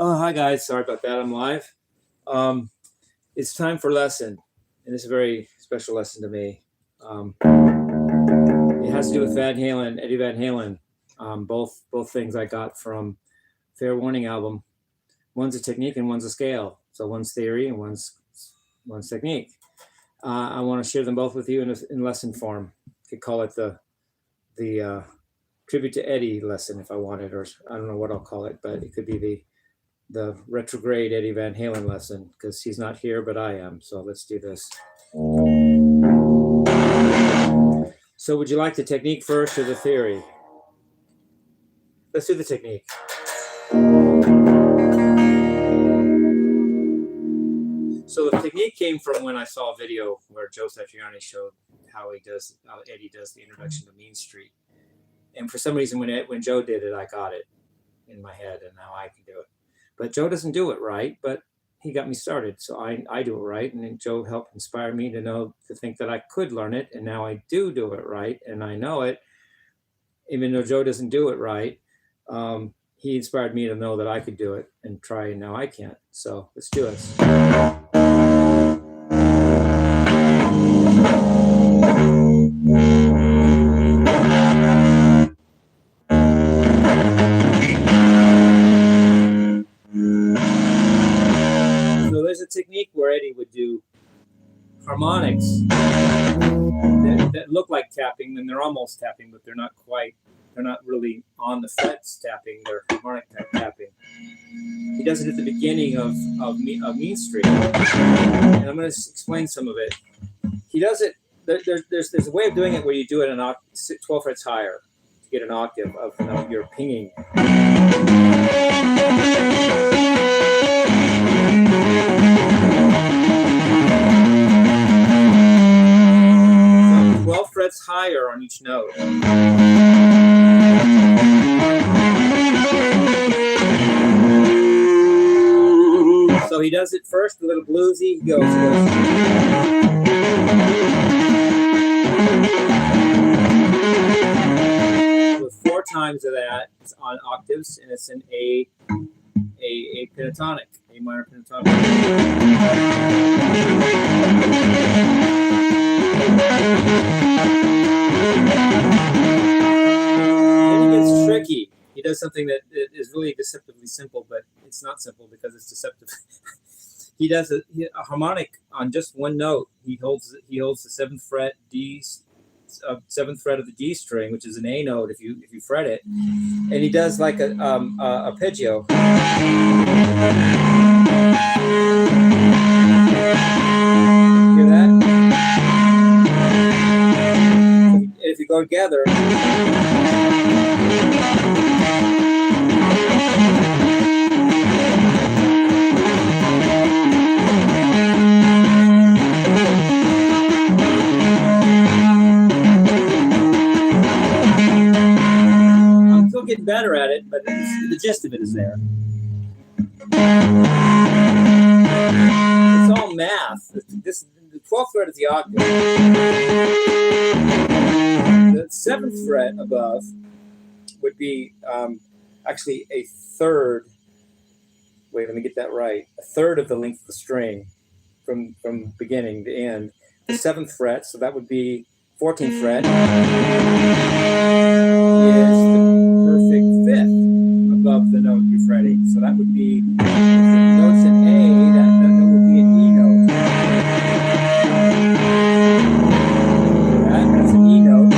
Oh, hi guys. Sorry about that. I'm live. It's time for lesson, and it's a very special lesson to me. It has to do with Van Halen, Eddie Van Halen. Both things I got from Fair Warning album. One's a technique and one's a scale. So one's theory and one's technique. I want to share them both with you in lesson form. You could call it the tribute to Eddie lesson if I wanted, or I don't know what I'll call it, but it could be the retrograde Eddie Van Halen lesson, because he's not here, but I am. So let's do this. So would you like the technique first or the theory? Let's do the technique. So the technique came from when I saw a video where Joe Satriani showed how Eddie does the introduction to Mean Street. And for some reason, when Joe did it, I got it in my head, and now I can do it. But Joe doesn't do it right, but he got me started. So I do it right, and then Joe helped inspire me to think that I could learn it, and now I do it right, and I know it. Even though Joe doesn't do it right, he inspired me to know that I could do it and try, and now I can't. So let's do this. There's a technique where Eddie would do harmonics that look like tapping, and they're almost tapping, but they're not really on the frets tapping, they're harmonic type tapping. He does it at the beginning of Mean Street, and I'm going to explain some of it. He does it, there's a way of doing it where you do it 12 frets higher to get an octave of your pinging. 12 frets higher on each note. So he does it first, a little bluesy. He goes. With 4 times of that, it's on octaves, and it's in A pentatonic, A minor pentatonic. Then he gets tricky. He does something that is really deceptively simple, but it's not simple because it's deceptive. He does a harmonic on just one note. He holds the 7th fret seventh fret of the D string, which is an A note if you fret it, and he does like a arpeggio. Hear that? If you go together, I'm still getting better at it, but the gist of it is there. It's all math. The 12th fret is the octave. The 7th fret above would be actually a third. Wait, let me get that right. A third of the length of the string from beginning to end. The 7th fret, so that would be 14th fret, is the perfect 5th above the note you're fretting. So that would be, if the note's an A, that note would be an E note. That's an E note.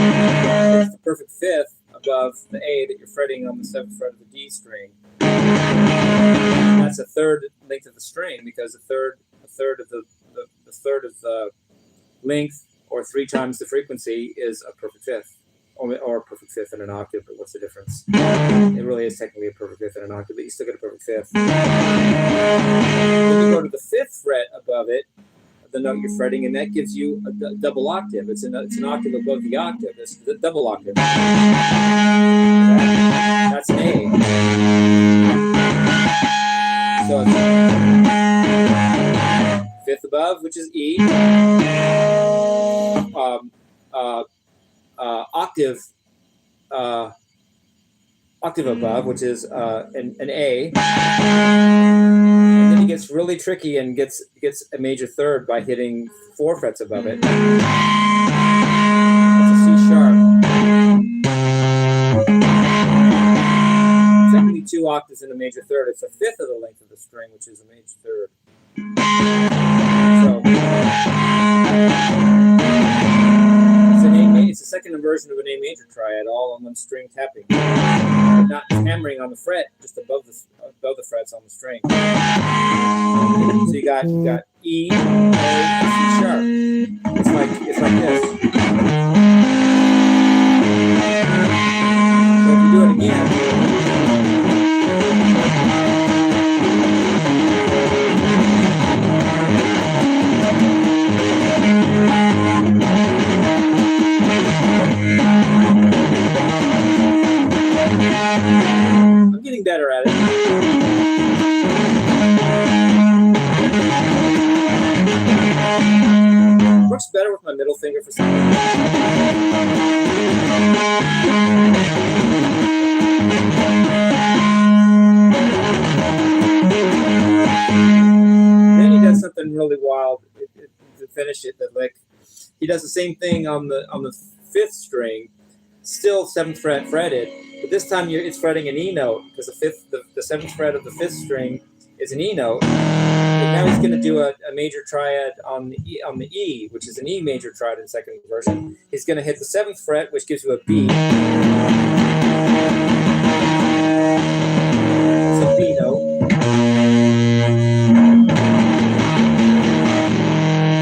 It's the perfect 5th above the A that you're fretting on the 7th fret of the D string. That's a third length of the string, because a third of the length, or 3 times the frequency, is a perfect 5th, or a perfect 5th in an octave. But what's the difference? It really is technically a perfect 5th in an octave, but you still get a perfect 5th. Then you go to the 5th fret above it, the note you're fretting, and that gives you a double octave. It's an octave above the octave. It's the double octave. That's an A. So it's 5th above, which is E. Octave octave above, which is an A. And then he gets really tricky and gets a major third by hitting 4 frets above it. That's a C sharp. It's technically 2 octaves in a major third. It's a fifth of the length of the string, which is a major third. So it's a second inversion of an A major triad, all on one string tapping. Not hammering on the fret, just above the frets on the string. So you got E, A, and C sharp. It's like this. So if you do it again. I'm getting better at it. Works better with my middle finger for some reason. Then he does something really wild to finish it. The lick. He does the same thing on the 5th string, still 7th fret fretted. But this time it's fretting an E note because the 7th fret of the 5th string is an E note. And now he's going to do a major triad on the E, which is an E major triad in second inversion. He's going to hit the 7th fret, which gives you a B. It's a B note.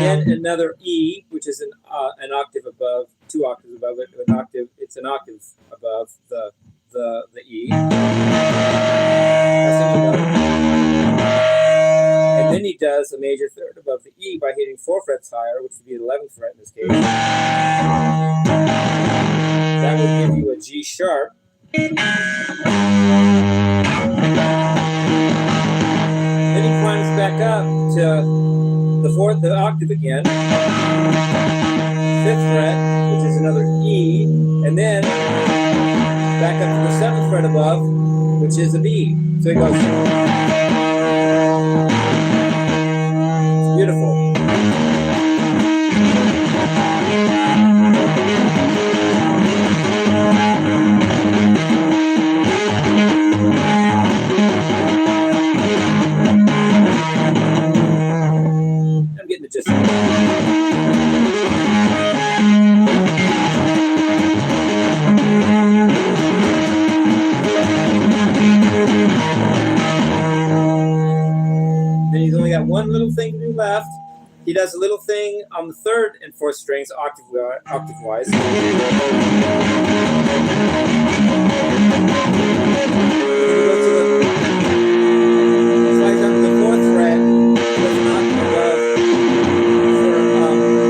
Then another E, which is an octave above, 2 octaves above it. It's an octave above the E. That's an E note. And then he does a major third above the E by hitting 4 frets higher, which would be the 11th fret in this case. That would give you a G sharp. Then he climbs back up to the octave again, 5th fret, which is another E, and then back up to the 7th fret above, which is a B. So he goes. It's beautiful. I'm getting the gist of it. Then he's only got one little thing to do left. He does a little thing on the 3rd and 4th strings, octave-wise. Slides up to the 4th fret, does an octave above,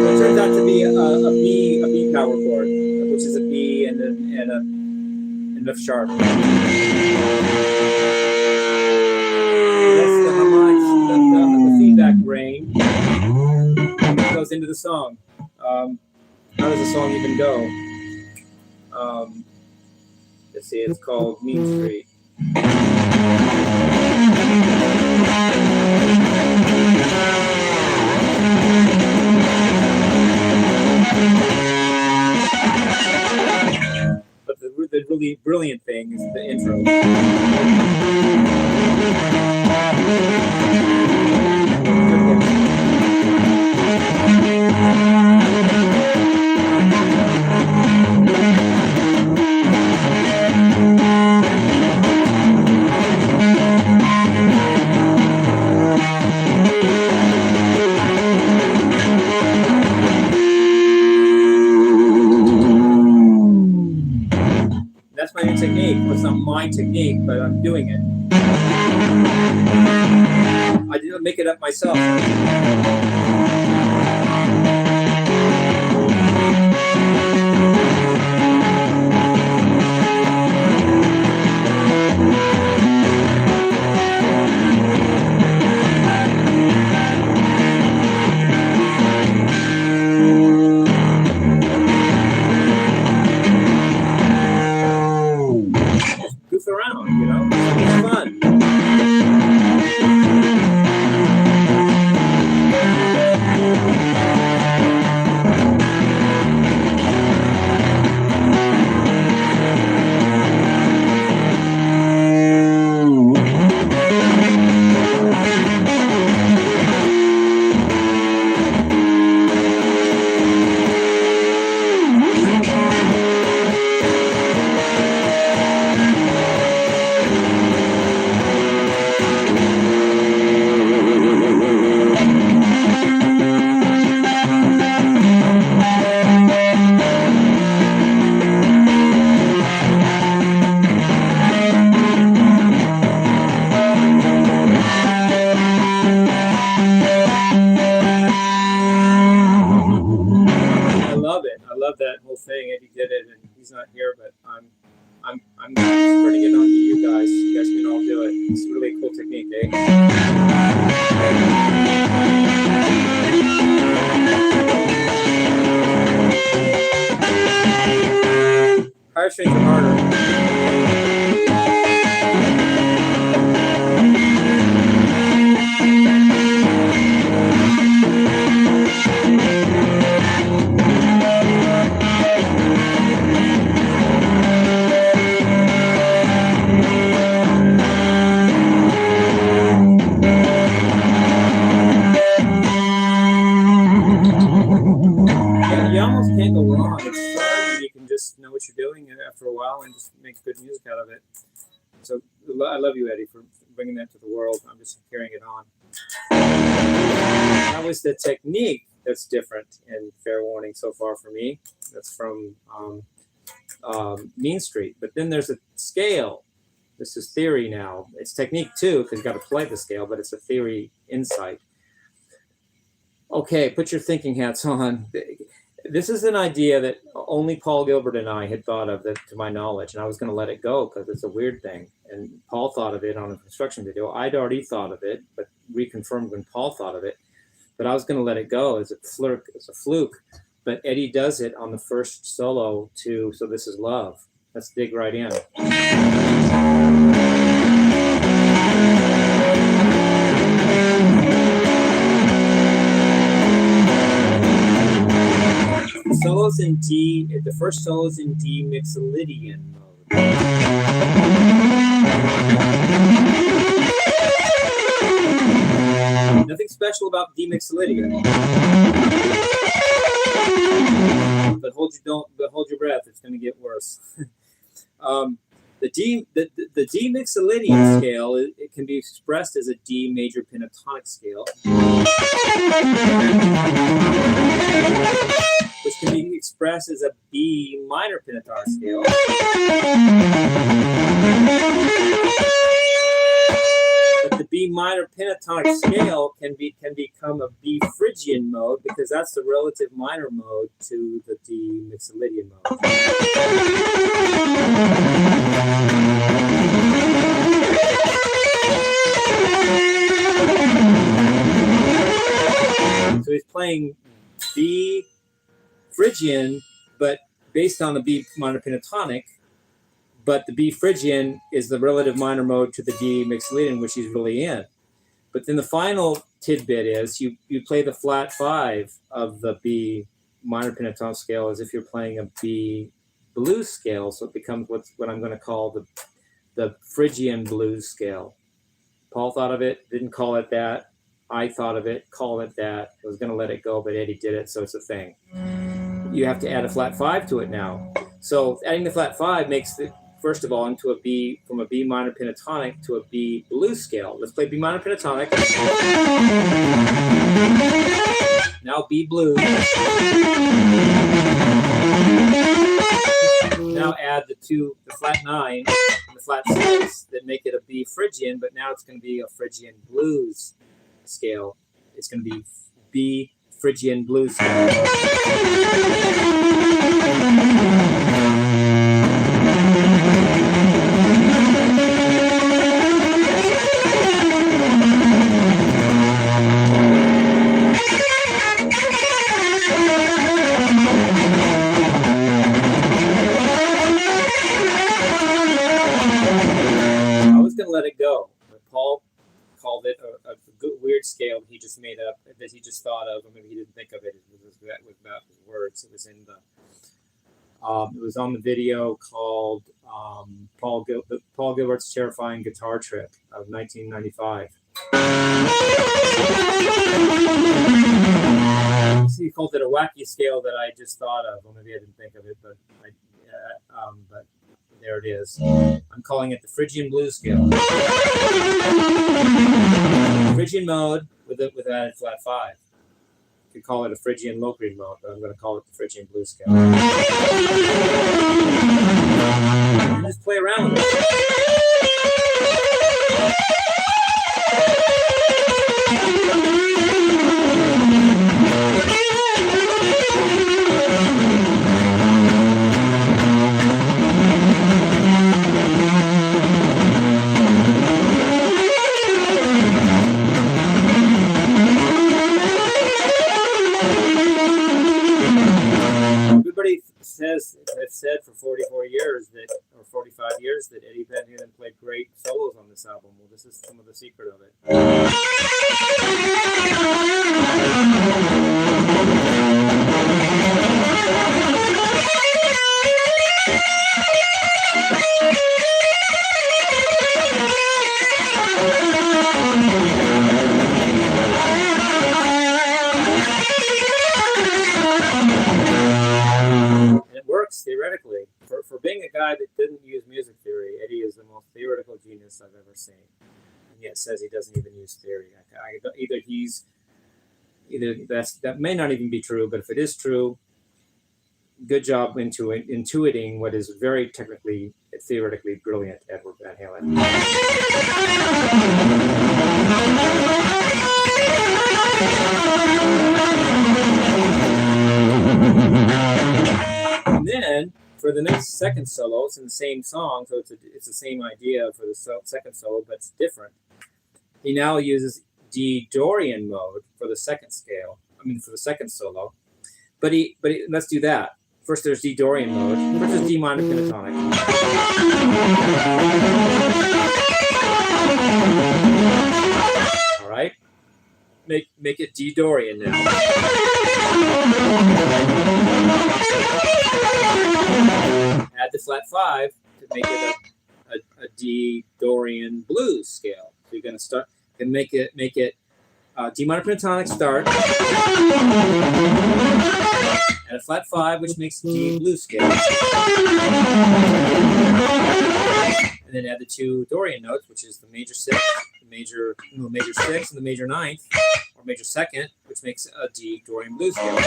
what turns out to be a B power chord, which is a B and a F sharp. That's the harmonics, the feedback range. Goes into the song. How does the song even go? Let's see, it's called Mean Street. But the really brilliant thing is the intro. That's my new technique. Well, it's not my technique, but I'm doing it. I didn't make it up myself. love that whole thing. Eddie did it, and he's not here, but I'm spreading it on to you guys. You guys can all do it. It's a really cool technique, eh? Higher strings are harder. You almost can't go wrong. It's fun. You can just know what you're doing after a while and just make good music out of it. So I love you, Eddie, for bringing that to the world. I'm just carrying it on. That was the technique that's different in Fair Warning so far for me. That's from Mean Street. But then there's a scale. This is theory now. It's technique too, because you've got to play the scale, but it's a theory insight. Okay, put your thinking hats on. This is an idea that only Paul Gilbert and I had thought of, that, to my knowledge, and I was going to let it go because it's a weird thing. And Paul thought of it on a construction video. I'd already thought of it, but reconfirmed when Paul thought of it. But I was going to let it go as a fluke. But Eddie does it on the first solo to So This Is Love. Let's dig right in. Solos in D. The first solo is in D Mixolydian mode. Nothing special about D Mixolydian. But hold your breath. It's going to get worse. The D Mixolydian scale, it can be expressed as a D major pentatonic scale, which can be expressed as a B minor pentatonic scale, but the B minor pentatonic scale can become a B Phrygian mode, because that's the relative minor mode to the D Mixolydian mode. So he's playing B Phrygian, but based on the B minor pentatonic, but the B Phrygian is the relative minor mode to the D Mixolydian, which he's really in. But then the final tidbit is you play the flat 5 of the B minor pentatonic scale as if you're playing a B blues scale, so it becomes what I'm going to call the Phrygian blues scale. Paul thought of it, didn't call it that. I thought of it, called it that. I was going to let it go, but Eddie did it, so it's a thing. You have to add a flat 5 to it now. So adding the flat 5 makes it, first of all, into a B, from a B minor pentatonic to a B blues scale. Let's play B minor pentatonic. Now B blues. Now add the flat 9 and the flat 6 that make it a B Phrygian, but now it's going to be a Phrygian blues scale. It's going to be B Phrygian blues scale. I was going to let it go, but Paul called it a good, weird scale that he just made up, that he just thought of, or maybe he didn't think of it. It was about his words. It was in the. It was on the video called Paul Gilbert's Terrifying Guitar Trip of 1995. He called it a wacky scale that I just thought of. Well, maybe I didn't think of it, but but there it is. I'm calling it the Phrygian blues scale. Phrygian mode with added flat 5. You could call it a Phrygian Locrian mode, but I'm going to call it the Phrygian blues scale. And just play around with it. said for 44 years or 45 years that Eddie Van Halen played great solos on this album. Well, this is some of the secret of it. Theoretically, for being a guy that didn't use music theory, Eddie is the most theoretical genius I've ever seen, and yet says he doesn't even use theory. That may not even be true, but if it is true, good job intuiting what is very technically, theoretically brilliant Edward Van Halen. And then for the next second solo, it's in the same song, so it's the same idea for the second solo, but it's different. He now uses D Dorian mode for the second scale. For the second solo. But let's do that. First, there's D Dorian mode. First is D minor pentatonic. All right. Make it D Dorian now. Add the flat 5 to make it a D Dorian blues scale. So you're going to start and make it D minor pentatonic start, and a flat 5, which makes D blues scale, and then add the 2 Dorian notes, which is the major 6, the major 6, and the major 9th, or major 2nd, which makes a D Dorian blues scale.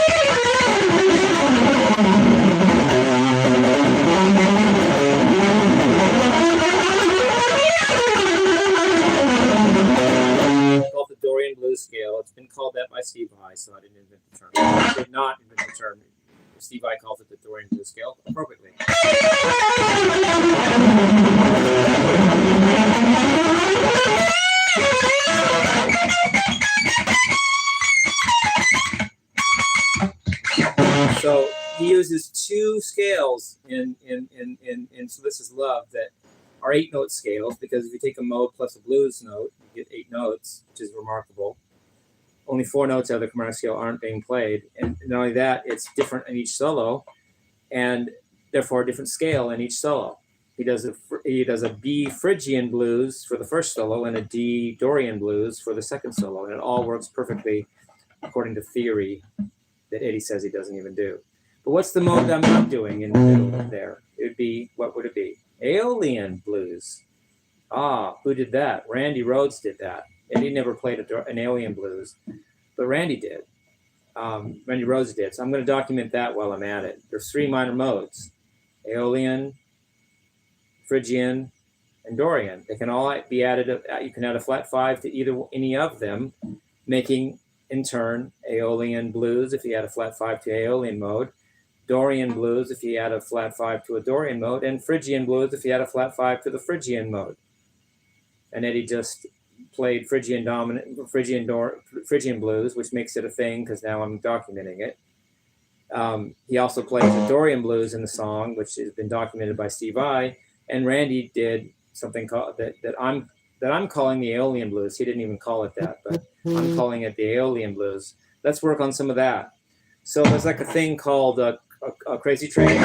Called the Dorian blues scale. It's been called that by Steve Vai, so I didn't invent the term. I did not invent the term. Steve Vai calls it the Dorian blues scale appropriately. So he uses 2 scales in So This Is Love that are 8-note scales, because if you take a mode plus a blues note, you get 8 notes, which is remarkable. Only 4 notes out of the chromatic scale aren't being played, and not only that, it's different in each solo, and therefore a different scale in each solo. He does a B Phrygian blues for the first solo and a D Dorian blues for the second solo, and it all works perfectly according to theory that Eddie says he doesn't even do. But what's the mode I'm not doing in the middle there? It would be, what would it be? Aeolian blues. Who did that? Randy Rhoads did that. Eddie never played an Aeolian blues, but Randy did. Randy Rhoads did. So I'm going to document that while I'm at it. There's 3 minor modes: Aeolian, Phrygian, and Dorian. They can all be added. You can add a flat 5 to any of them, making in turn Aeolian blues if you add a flat 5 to Aeolian mode, Dorian blues if you add a flat 5 to a Dorian mode, and Phrygian blues if you add a flat 5 to the Phrygian mode. And Eddie just played Phrygian blues, which makes it a thing because now I'm documenting it. He also plays the Dorian blues in the song, which has been documented by Steve Vai, and Randy did something called that I'm calling the Aeolian blues. He didn't even call it that, but I'm calling it the Aeolian blues. Let's work on some of that. So there's like a thing called a crazy train.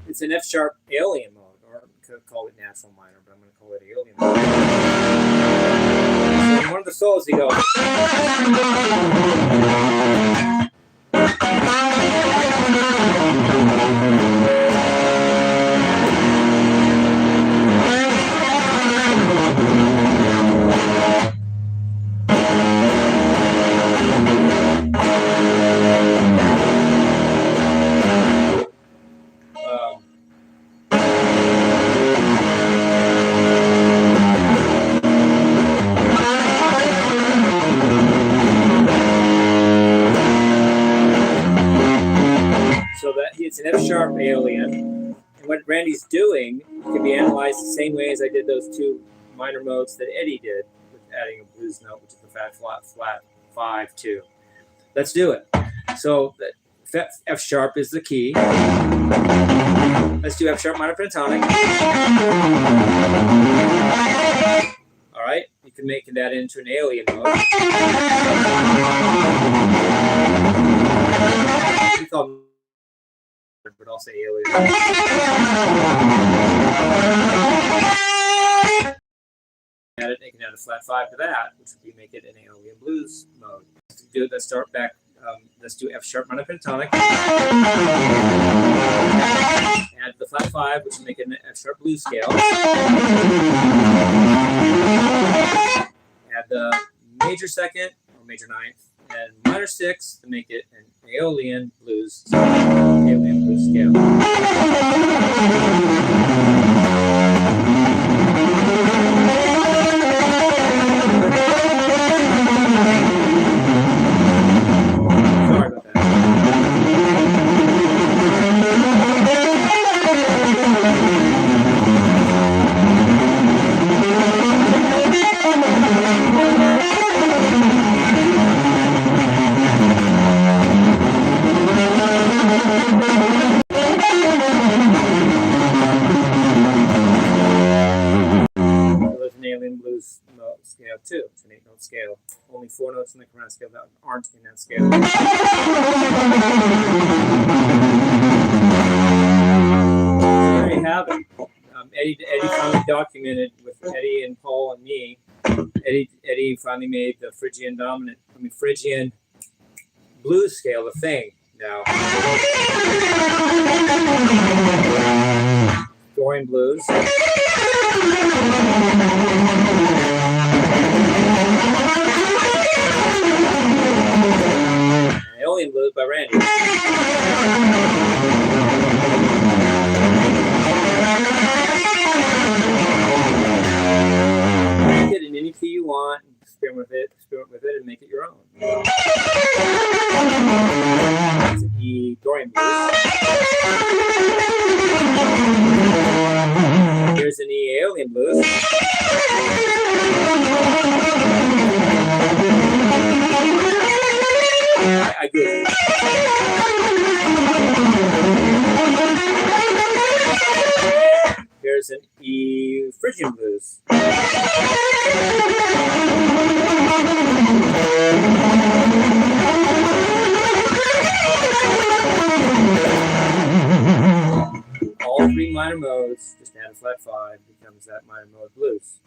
It's an F-sharp Aeolian mode, or I could call it natural minor, but I'm going to call it Aeolian mode. So in one of the solos, he goes. F-sharp Aeolian. And what Randy's doing can be analyzed the same way as I did those two minor modes that Eddie did with adding a blues note, which is the flat 5-2. Let's do it. So F-sharp is the key. Let's do F-sharp minor pentatonic. All right, you can make that into an Aeolian mode. We call them, but I'll say Aeolian. They can add a flat 5 to that, which would be make it an Aeolian blues mode. Let's start back. Let's do F-sharp minor pentatonic. Add the flat 5, which will make it an F-sharp blues scale. Add the major second or major ninth, and minor 6 to make it an Aeolian blues scale. Scale 2. It's an 8-note scale. Only 4 notes in the chromatic scale that aren't in that scale. There you have it. Eddie finally documented with Eddie and Paul and me. Eddie finally made the Phrygian blues scale a thing now. Dorian blues. Aeolian blues by Randy. Make it in any key you want, experiment with it, and make it your own. It's an E Dorian blues. Here's an E Aeolian blues. I agree. Here's an E Phrygian blues. All 3 minor modes, just add a flat 5, becomes that minor mode blues.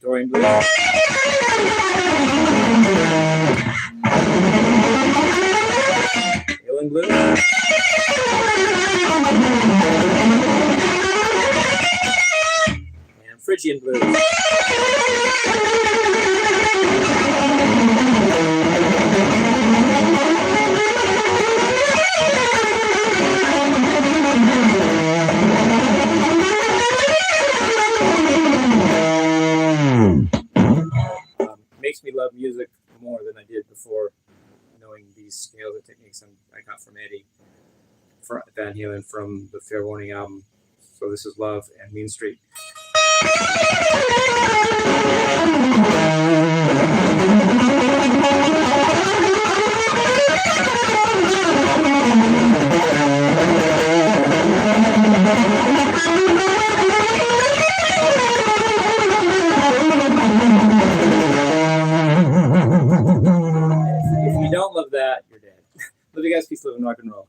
Dorian blues. Aeolian blues. And Phrygian blues. Makes me love music more than I did before knowing these scales and techniques I got from Eddie Van Halen from the Fair Warning album. So this is Love and Mean Street. If you don't love that, you're dead. Love you guys. Peace, love, and rock and roll.